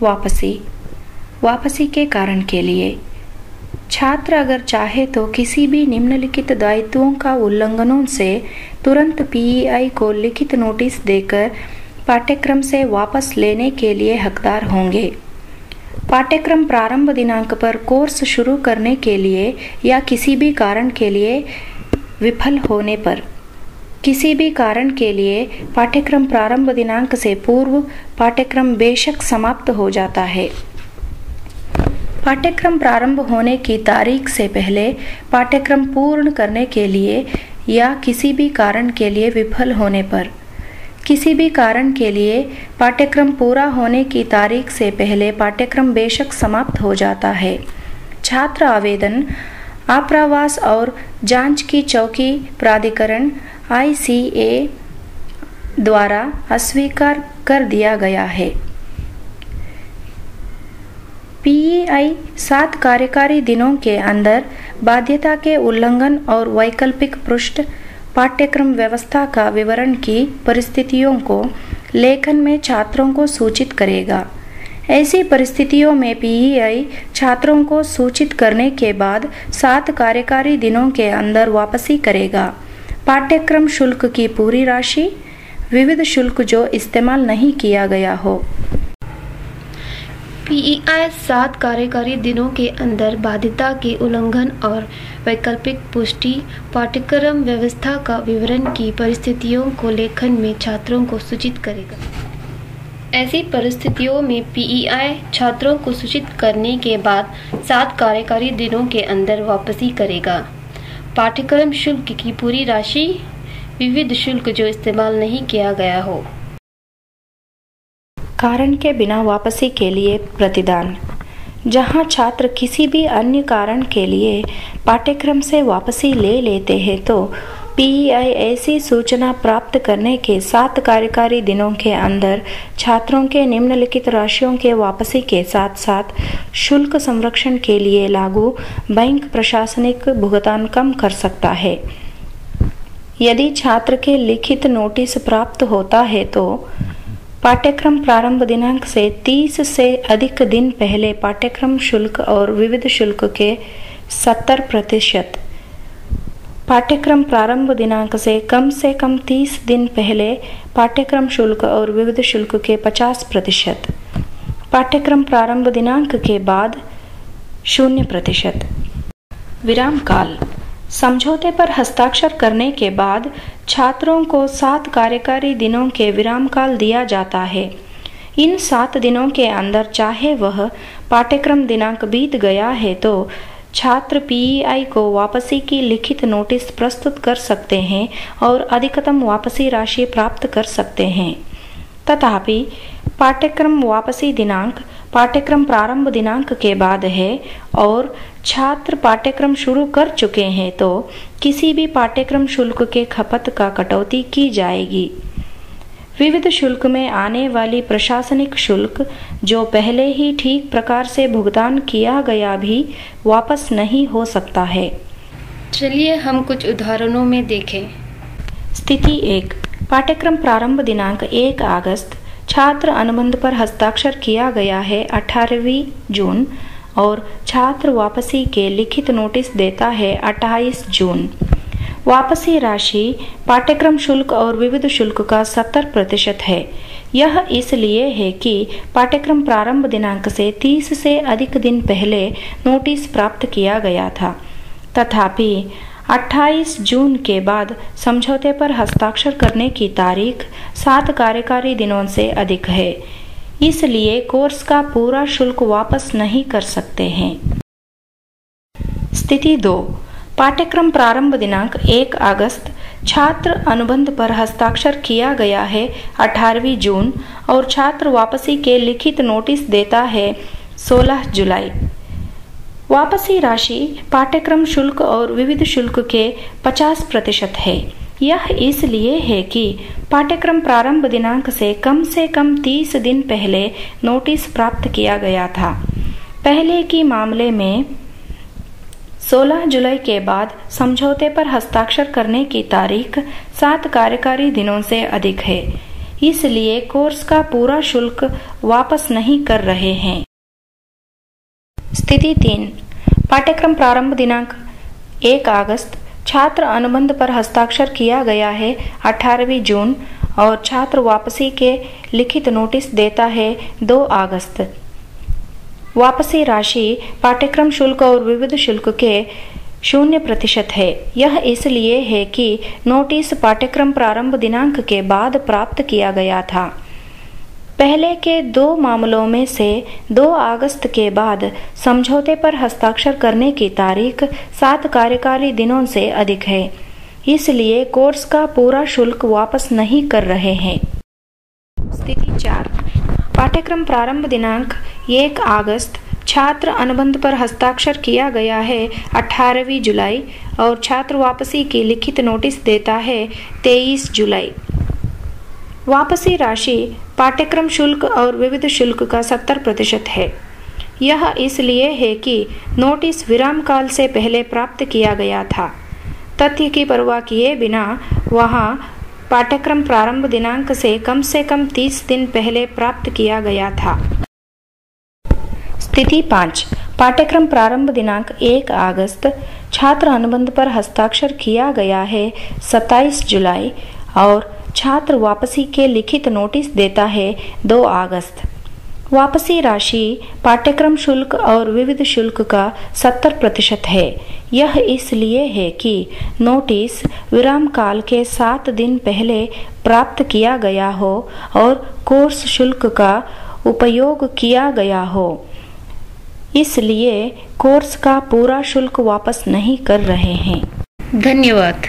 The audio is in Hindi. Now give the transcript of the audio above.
वापसी के कारण के लिए छात्र अगर चाहे तो किसी भी निम्नलिखित दायित्वों का उल्लंघनों से तुरंत पीईआई को लिखित नोटिस देकर पाठ्यक्रम से वापस लेने के लिए हकदार होंगे। पाठ्यक्रम प्रारंभ दिनांक पर कोर्स शुरू करने के लिए या किसी भी कारण के लिए विफल होने पर, किसी भी कारण के लिए पाठ्यक्रम प्रारंभ दिनांक से पूर्व पाठ्यक्रम बेशक समाप्त हो जाता है। पाठ्यक्रम प्रारंभ होने की तारीख से पहले पाठ्यक्रम पूर्ण करने के लिए या किसी भी कारण के लिए विफल होने पर, किसी भी कारण के लिए पाठ्यक्रम पूरा होने की तारीख से पहले पाठ्यक्रम बेशक समाप्त हो जाता है। छात्र आवेदन आप्रवास और जांच की चौकी प्राधिकरण ICA द्वारा अस्वीकार कर दिया गया है। पीईआई 7 कार्यकारी दिनों के अंदर बाध्यता के उल्लंघन और वैकल्पिक पृष्ठ पाठ्यक्रम व्यवस्था का विवरण की परिस्थितियों को लेखन में छात्रों को सूचित करेगा। ऐसी परिस्थितियों में पीईआई छात्रों को सूचित करने के बाद 7 कार्यकारी दिनों के अंदर वापसी करेगा। पाठ्यक्रम शुल्क की पूरी राशि, विविध शुल्क जो इस्तेमाल नहीं किया गया हो। पीईआई 7 कार्यकारी दिनों के अंदर बाध्यता के उल्लंघन और वैकल्पिक पुष्टि पाठ्यक्रम व्यवस्था का विवरण की परिस्थितियों को लेखन में छात्रों को सूचित करेगा। ऐसी परिस्थितियों में पीईआई छात्रों को सूचित करने के बाद 7 कार्यकारी दिनों के अंदर वापसी करेगा। पाठ्यक्रम शुल्क की पूरी राशि, विविध शुल्क जो इस्तेमाल नहीं किया गया हो। कारण के बिना वापसी के लिए प्रतिदान। जहां छात्र किसी भी अन्य कारण के लिए पाठ्यक्रम से वापसी ले लेते हैं तो पीईआई ऐसी सूचना प्राप्त करने के 7 कार्यकारी दिनों के अंदर छात्रों के निम्नलिखित राशियों के वापसी के साथ साथ शुल्क संरक्षण के लिए लागू बैंक प्रशासनिक भुगतान कम कर सकता है। यदि छात्र के लिखित नोटिस प्राप्त होता है तो पाठ्यक्रम प्रारंभ दिनांक से 30 से अधिक दिन पहले पाठ्यक्रम शुल्क और विविध शुल्क के 70%, पाठ्यक्रम प्रारंभ दिनांक से कम 30 दिन पहले पाठ्यक्रम शुल्क और विविध शुल्क के 50%, पाठ्यक्रम प्रारंभ दिनांक के बाद 0%। विराम काल। समझौते पर हस्ताक्षर करने के बाद छात्रों को 7 कार्यकारी दिनों के विराम काल दिया जाता है। इन 7 दिनों के अंदर चाहे वह पाठ्यक्रम दिनांक बीत गया है तो छात्र पीईआई को वापसी की लिखित नोटिस प्रस्तुत कर सकते हैं और अधिकतम वापसी राशि प्राप्त कर सकते हैं। तथापि पाठ्यक्रम वापसी दिनांक पाठ्यक्रम प्रारंभ दिनांक के बाद है और छात्र पाठ्यक्रम शुरू कर चुके हैं तो किसी भी पाठ्यक्रम शुल्क के खपत का कटौती की जाएगी। विविध शुल्क में आने वाली प्रशासनिक शुल्क जो पहले ही ठीक प्रकार से भुगतान किया गया भी वापस नहीं हो सकता है। चलिए हम कुछ उदाहरणों में देखें। स्थिति 1। पाठ्यक्रम प्रारंभ दिनांक 1 अगस्त, छात्र अनुबंध पर हस्ताक्षर किया गया है 18वीं जून और छात्र वापसी के लिखित नोटिस देता है 28 जून। वापसी राशि पाठ्यक्रम शुल्क और विविध शुल्क का 70% है। यह इसलिए है कि पाठ्यक्रम प्रारंभ दिनांक से 30 से अधिक दिन पहले नोटिस प्राप्त किया गया था। तथापि 28 जून के बाद समझौते पर हस्ताक्षर करने की तारीख 7 कार्यकारी दिनों से अधिक है, इसलिए कोर्स का पूरा शुल्क वापस नहीं कर सकते हैं। स्थिति 2। पाठ्यक्रम प्रारंभ दिनांक 1 अगस्त, छात्र अनुबंध पर हस्ताक्षर किया गया है 18वीं जून और छात्र वापसी के लिखित नोटिस देता है 16 जुलाई। वापसी राशि पाठ्यक्रम शुल्क और विविध शुल्क के 50% है। यह इसलिए है कि पाठ्यक्रम प्रारंभ दिनांक से कम 30 दिन पहले नोटिस प्राप्त किया गया था। पहले के मामले में 16 जुलाई के बाद समझौते पर हस्ताक्षर करने की तारीख 7 कार्यकारी दिनों से अधिक है, इसलिए कोर्स का पूरा शुल्क वापस नहीं कर रहे हैं। स्थिति 3, पाठ्यक्रम प्रारंभ दिनांक 1 अगस्त, छात्र अनुबंध पर हस्ताक्षर किया गया है 18वीं जून और छात्र वापसी के लिखित नोटिस देता है 2 अगस्त। वापसी राशि पाठ्यक्रम शुल्क और विविध शुल्क के 0% है। यह इसलिए है कि नोटिस पाठ्यक्रम प्रारंभ दिनांक के बाद प्राप्त किया गया था। पहले के 2 मामलों में से 2 अगस्त के बाद समझौते पर हस्ताक्षर करने की तारीख 7 कार्यकारी दिनों से अधिक है, इसलिए कोर्स का पूरा शुल्क वापस नहीं कर रहे हैं। स्थिति 4, पाठ्यक्रम प्रारंभ दिनांक 1 अगस्त, छात्र अनुबंध पर हस्ताक्षर किया गया है 18वीं जुलाई और छात्र वापसी की लिखित नोटिस देता है 23 जुलाई। वापसी राशि पाठ्यक्रम शुल्क और विविध शुल्क का 70% है। यह इसलिए है कि नोटिस विराम काल से पहले प्राप्त किया गया था। तथ्य की परवाह किए बिना वहां पाठ्यक्रम प्रारंभ दिनांक से कम 30 दिन पहले प्राप्त किया गया था। स्थिति 5, पाठ्यक्रम प्रारंभ दिनांक 1 अगस्त, छात्र अनुबंध पर हस्ताक्षर किया गया है 27 जुलाई और छात्र वापसी के लिखित नोटिस देता है 2 अगस्त। वापसी राशि पाठ्यक्रम शुल्क और विविध शुल्क का 70% है। यह इसलिए है कि नोटिस विराम काल के 7 दिन पहले प्राप्त किया गया हो और कोर्स शुल्क का उपयोग किया गया हो, इसलिए कोर्स का पूरा शुल्क वापस नहीं कर रहे हैं। धन्यवाद।